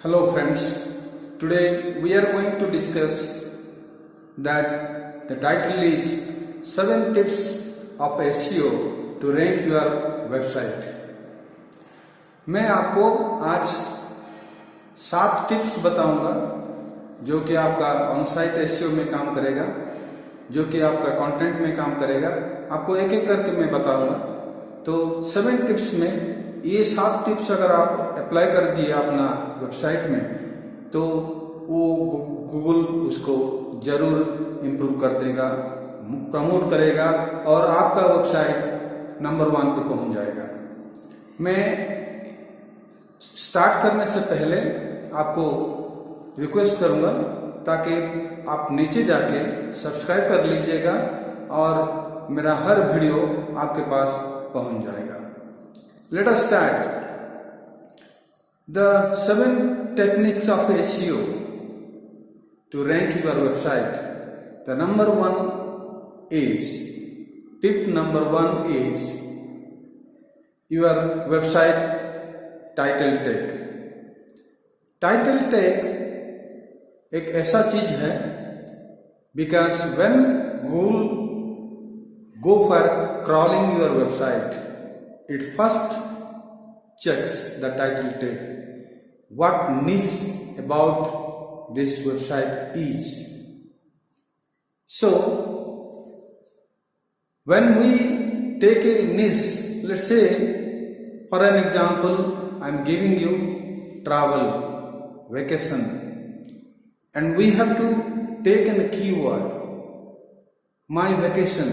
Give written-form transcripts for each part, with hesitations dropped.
Hello friends, today we are going to discuss that the title is 7 tips of SEO to rank your website. मैं आपको आज 7 tips बताऊंगा जो कि आपका ऑन-साइट SEO में काम करेगा, जो कि आपका कंटेंट में काम करेगा। आपको एक एक करके मैं बताऊंगा। तो 7 टिप्स में ये 7 टिप्स अगर आप अप्लाई कर दिए अपना वेबसाइट में तो वो गूगल उसको जरूर इम्प्रूव कर देगा, प्रमोट करेगा और आपका वेबसाइट नंबर 1 पे पहुंच जाएगा। मैं स्टार्ट करने से पहले आपको रिक्वेस्ट करूंगा ताकि आप नीचे जाके सब्सक्राइब कर लीजिएगा और मेरा हर वीडियो आपके पास पहुंच जाएगा। Let us start. The 7 techniques of SEO to rank your website. The tip number one is your website title tag. Title tag एक ऐसा चीज है because when Google go for crawling your website, it first checks the title tag. What niche about this website is. So, when we take a niche, let's say, for an example, I'm giving you travel, vacation, and we have to take a keyword, my vacation,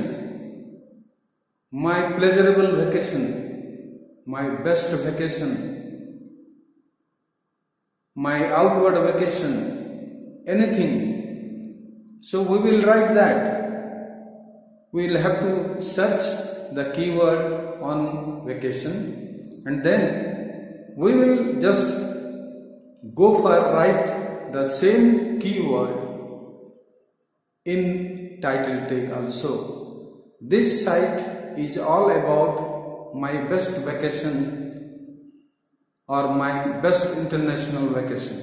my pleasurable vacation, my best vacation, my outward vacation, anything. So we will write that. We will have to search the keyword on vacation and then we will just go for write the same keyword in title tag also. This site is all about my best vacation or my best international vacation.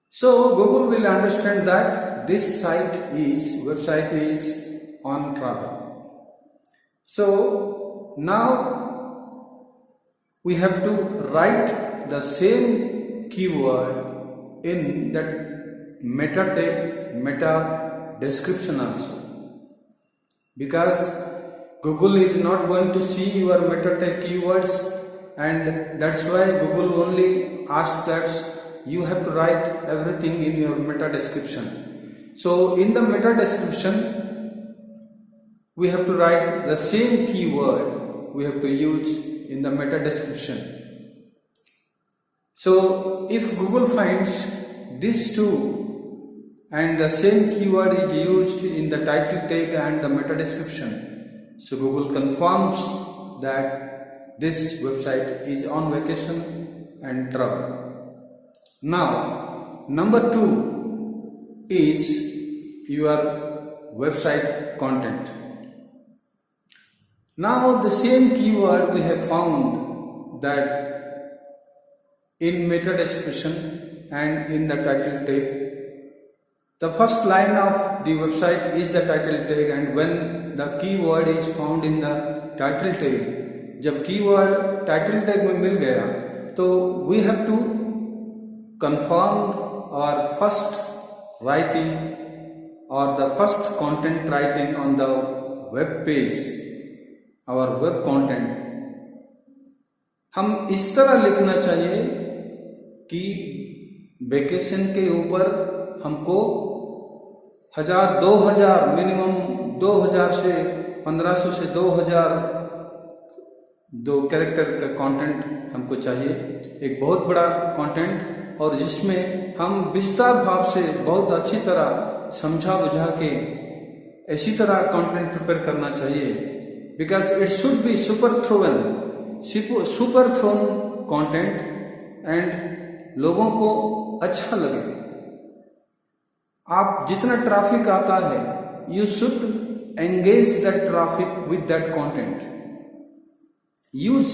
So Google will understand that this website is on travel. So now we have to write the same keyword in that meta tag, meta description also. Because Google is not going to see your meta tag keywords, and that's why Google only asks that you have to write everything in your meta description. So in the meta description, we have to write the same keyword we have to use in the meta description. So if Google finds these two and the same keyword is used in the title tag and the meta description, so Google confirms that this website is on vacation and travel. Now, number 2 is your website content. Now the same keyword we have found that in meta description and in the title tag. The first line of the website is the title tag, and when the keyword is found in the title tag, जब keyword title tag में मिल गया तो we have to confirm our first writing or the first content writing on the web page, our web content. हम इस तरह लिखना चाहिए कि वेकेशन के ऊपर हमको 1000-2000 मिनिमम 2000 से 1500 से 2000 2 कैरेक्टर का कंटेंट हमको चाहिए, एक बहुत बड़ा कंटेंट, और जिसमें हम विस्तार भाव से बहुत अच्छी तरह समझा बुझा के ऐसी तरह कंटेंट प्रिपेयर करना चाहिए। Because it should be super thrown content and लोगों को अच्छा लगे। आप जितना ट्रैफिक आता है, you should engage that traffic with that content. Use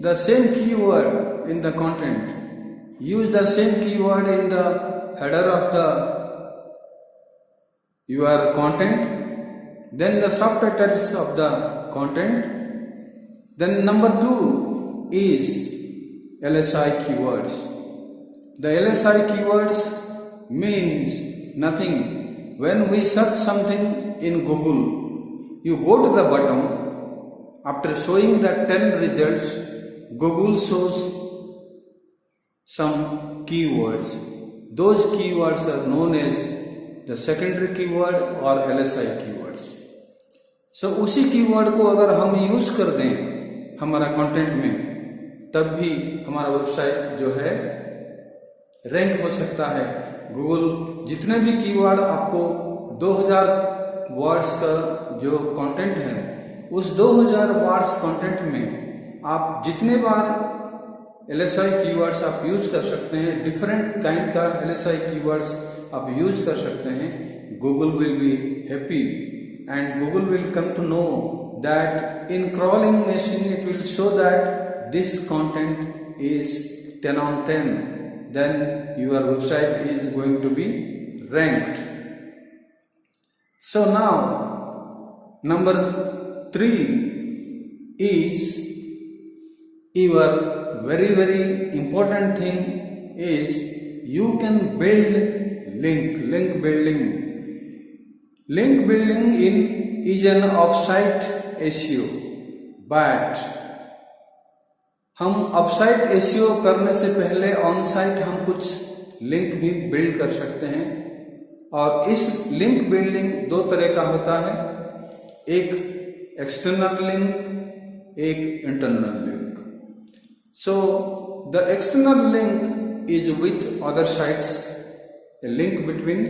the same keyword in the content. use the same keyword in the header of the your content, then the subtitles of the content. Then number 2 is LSI keywords. The LSI keywords means nothing. When we search something in Google, you go to the bottom. After showing the 10 results, Google shows some keywords. Those keywords are known as the secondary keyword or LSI keywords. So उसी keyword को अगर हम use कर दें हमारा content में, तब भी हमारा वेबसाइट जो है रैंक हो सकता है। गूगल जितने भी कीवर्ड आपको 2000 वर्ड्स का जो कंटेंट है, उस 2000 वर्ड्स कंटेंट में आप जितने बार LSI कीवर्ड्स आप यूज कर सकते हैं, डिफरेंट काइंड का LSI कीवर्ड्स आप यूज कर सकते हैं, Google will be happy and Google will come to know that in crawling machine it will show that this content is 10 on 10, then your website is going to be ranked. So now number 3 is your very important thing is you can build link building. Link building is an offsite SEO, but हम offsite SEO करने से पहले on site हम कुछ link भी build कर सकते हैं। और इस लिंक बिल्डिंग 2 तरह का होता है, एक एक्सटर्नल लिंक, एक internal link. So the external link is with other sites, a link between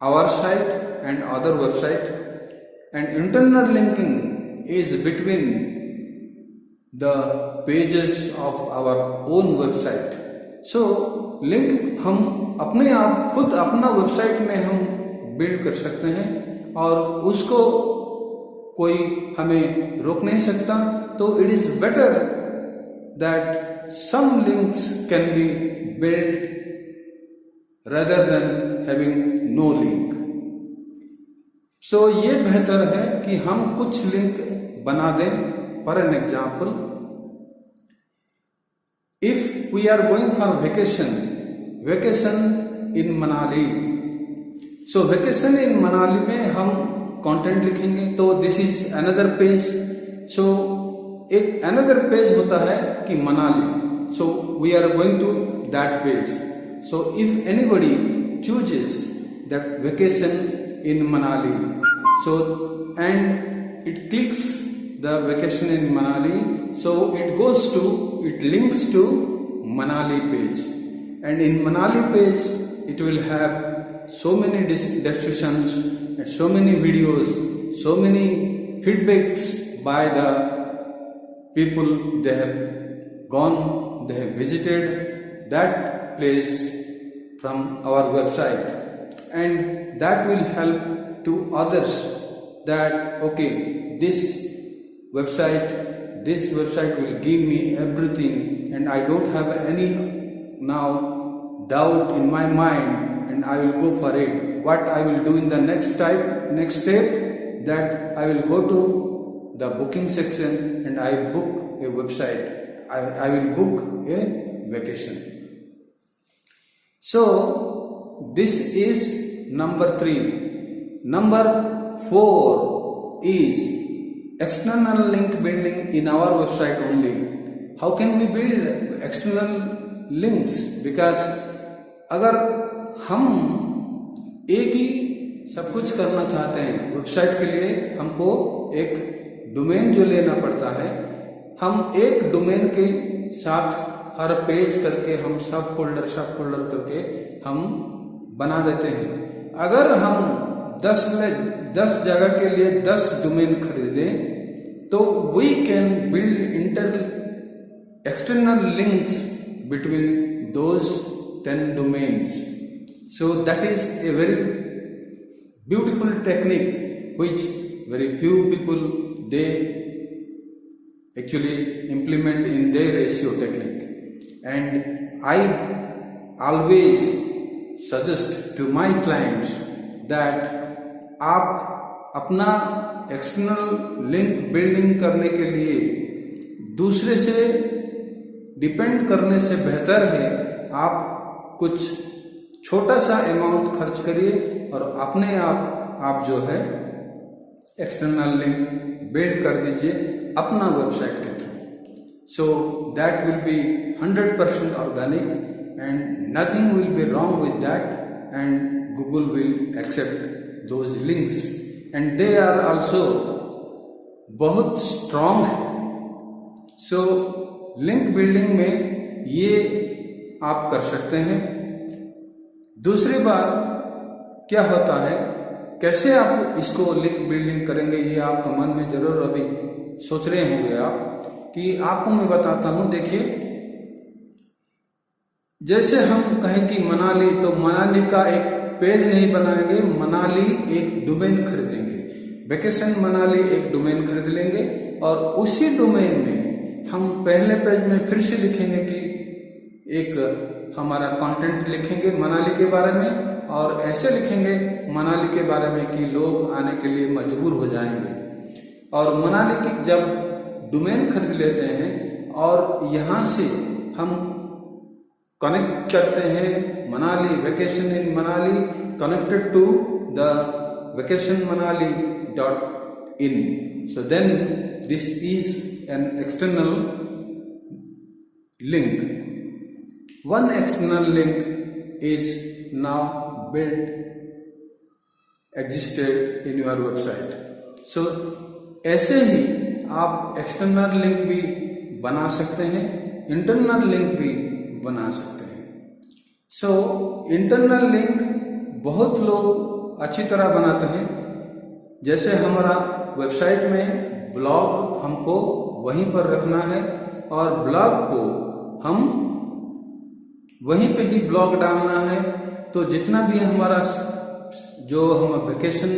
our site and other website, and internal linking is between the pages of our own website. So link हम अपने आप खुद अपना website में हम build कर सकते हैं और उसको कोई हमें रोक नहीं सकता। तो it is better that some links can be build rather than having no link. So ये बेहतर है कि हम कुछ लिंक बना दें। For an example, if we are going for vacation in Manali, so vacation in Manali में हम कंटेंट लिखेंगे तो this is another page. So एक अनदर पेज होता है कि Manali, so we are going to that page. So if anybody chooses that vacation in Manali, so and it clicks the vacation in Manali, so it links to Manali page, and in Manali page it will have so many descriptions and so many videos, so many feedbacks by the people they have gone, they have visited that place from our website, and that will help to others that okay, this website will give me everything and I don't have any now doubt in my mind and I will go for it. What I will do in the next step, that I will go to the booking section and I book a website, I will book a vacation. So this is number 3. Number 4 is external link building in our website only. How can we build external links? Because अगर हम एक ही सब कुछ करना चाहते हैं website के लिए, हमको एक डोमेन जो लेना पड़ता है, हम एक डोमेन के साथ हर पेज करके हम सब फोल्डर करके हम बना देते हैं। अगर हम 10 जगह के लिए 10 डोमेन खरीदें तो we can build external links between those 10 domains. So that is a very beautiful technique which very few people they actually implement in their SEO technique. and I always suggest to my clients that आप अपना external link building करने के लिए दूसरे से depend करने से बेहतर है आप कुछ छोटा सा अमाउंट खर्च करिए और अपने आप जो है एक्सटर्नल लिंक बिल्ड कर दीजिए अपना वेबसाइट के through. So that will be 100% organic and nothing will be wrong with that and Google will accept those links and they are also बहुत स्ट्रॉन्ग है. सो लिंक बिल्डिंग में ये आप कर सकते हैं. दूसरी बात क्या होता है, कैसे आप इसको लिंक बिल्डिंग करेंगे, ये आपका मन में जरूर अभी सोच रहे होंगे आप कि आपको मैं बताता हूं. देखिए, जैसे हम कहें कि मनाली, तो मनाली का एक पेज नहीं बनाएंगे, मनाली एक डोमेन खरीदेंगे, वेकेशन मनाली एक डोमेन खरीद लेंगे और उसी डोमेन में हम पहले पेज में फिर से लिखेंगे कि एक हमारा कंटेंट लिखेंगे मनाली के बारे में और ऐसे लिखेंगे मनाली के बारे में कि लोग आने के लिए मजबूर हो जाएंगे. और मनाली की जब डोमेन खरीद लेते हैं और यहाँ से हम कनेक्ट करते हैं Manali, vacation in Manali connected to the vacationmanali.in. So then this is an external link. One external link is now built, existed in your website. So ऐसे ही आप एक्सटर्नल लिंक भी बना सकते हैं, इंटरनल लिंक भी बना सकते हैं. सो इंटरनल लिंक बहुत लोग अच्छी तरह बनाते हैं. जैसे हमारा वेबसाइट में ब्लॉग हमको वहीं पर रखना है और ब्लॉग को हम वहीं पे ही ब्लॉग डालना है. तो जितना भी हमारा जो हम वेकेशन,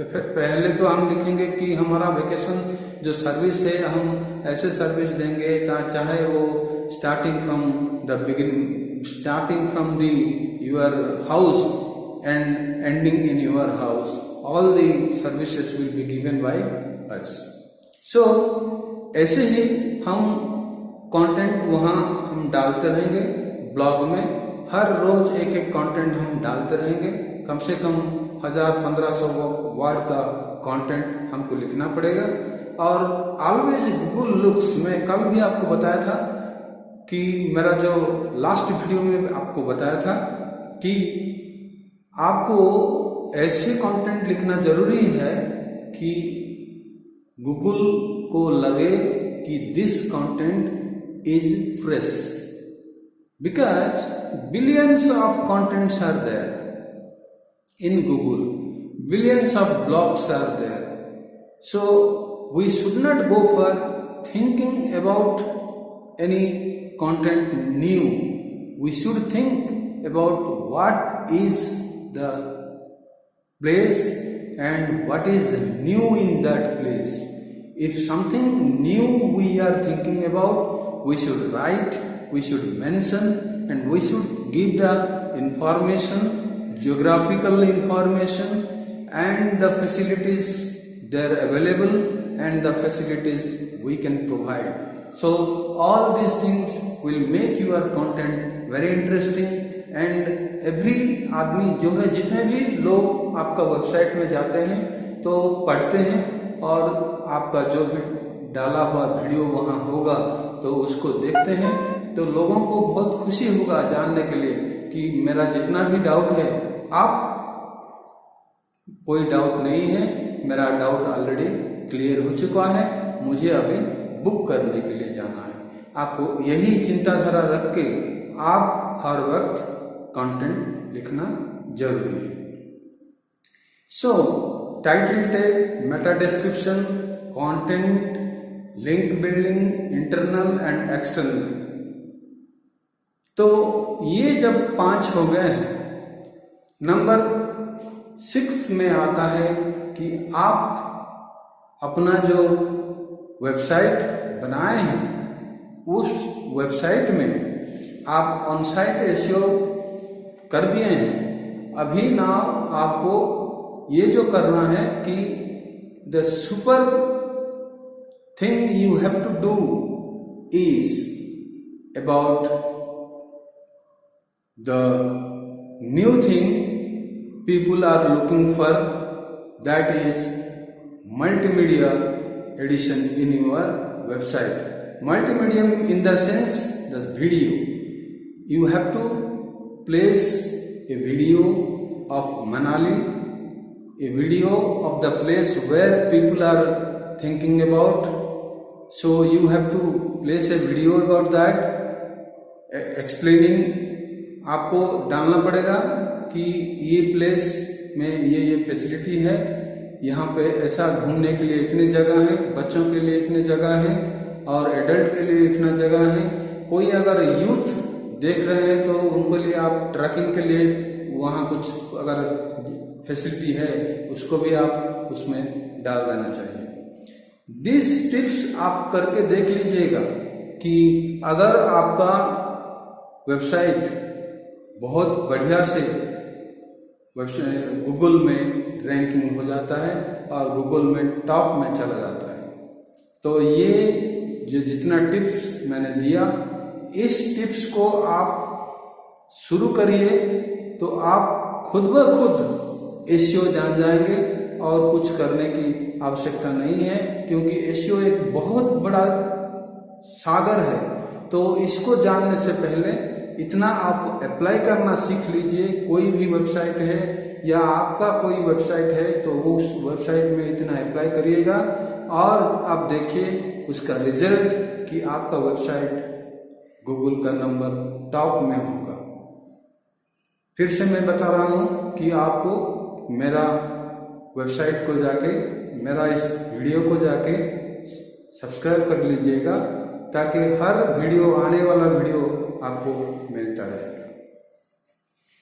पहले तो हम लिखेंगे कि हमारा वेकेशन जो सर्विस है हम ऐसे सर्विस देंगे चाहे वो starting from the your house and ending in your house, all the services will be given by us. So ऐसे ही हम कंटेंट वहाँ हम डालते रहेंगे. ब्लॉग में हर रोज एक एक कंटेंट हम डालते रहेंगे. कम से कम 1000-1500 वर्ड का कंटेंट हमको लिखना पड़ेगा. और ऑलवेज गूगल लुक्स, मैं कल भी आपको बताया था कि मेरा जो लास्ट वीडियो में आपको बताया था कि आपको ऐसे कंटेंट लिखना जरूरी है कि गूगल को लगे कि this content is fresh, because billions of contents are there in Google, billions of blogs are there. So we should not go for thinking about any content new. We should think about what is the place and what is new in that place. If something new we are thinking about, we should write, we should mention, and we should give the information, geographical information and the facilities there available and the facilities we can provide. So all these things will make your content very interesting. And every आदमी जो है, जितने भी लोग आपका website में जाते हैं तो पढ़ते हैं और आपका जो भी डाला हुआ वीडियो वहाँ होगा तो उसको देखते हैं. तो लोगों को बहुत खुशी होगा जानने के लिए कि मेरा जितना भी डाउट है, आप कोई डाउट नहीं है, मेरा डाउट ऑलरेडी क्लियर हो चुका है, मुझे अभी बुक करने के लिए जाना है. आपको यही चिंताधारा रख के आप हर वक्त कंटेंट लिखना जरूरी है. सो title tag, Meta description, content, link building, internal and external. तो ये जब 5 हो गए हैं, नंबर 6 में आता है कि आप अपना जो वेबसाइट बनाए हैं उस वेबसाइट में आप ऑन साइट एसईओ कर दिए हैं, अभी ना आपको ये जो करना है कि the super thing you have to do is about the new thing people are looking for, that is multimedia edition in your website. Multimedia in the sense the video. You have to place a video of Manali, a video of the place where people are thinking about. So you have to place a video about that, explaining. आपको डालना पड़ेगा कि ये place में ये facility है, यहाँ पे ऐसा घूमने के लिए इतनी जगह है, बच्चों के लिए इतनी जगह है और एडल्ट के लिए इतना जगह है। कोई अगर यूथ देख रहे हैं तो उनको लिए आप ट्रैकिंग के लिए वहाँ कुछ अगर फैसिलिटी है उसको भी आप उसमें डाल देना चाहिए। दिस टिप्स आप करके देख लीजिएगा कि अगर आपका वेबसाइट बहुत बढ़िया से गूगल में रैंकिंग हो जाता है और गूगल में टॉप में चला जाता है, तो ये जो जितना टिप्स मैंने दिया, इस टिप्स को आप शुरू करिए तो आप खुद ब खुद एसईओ जान जाएंगे और कुछ करने की आवश्यकता नहीं है, क्योंकि एसईओ एक बहुत बड़ा सागर है। तो इसको जानने से पहले इतना आप अप्लाई करना सीख लीजिए। कोई भी वेबसाइट है या आपका कोई वेबसाइट है तो वो उस वेबसाइट में इतना अप्लाई करिएगा और आप देखिए उसका रिजल्ट कि आपका वेबसाइट गूगल का नंबर टॉप में होगा। फिर से मैं बता रहा हूँ कि आपको मेरा वेबसाइट को जाके, मेरा इस वीडियो को जाके सब्सक्राइब कर लीजिएगा ताकि हर वीडियो, आने वाला वीडियो आपको मिलता रहे।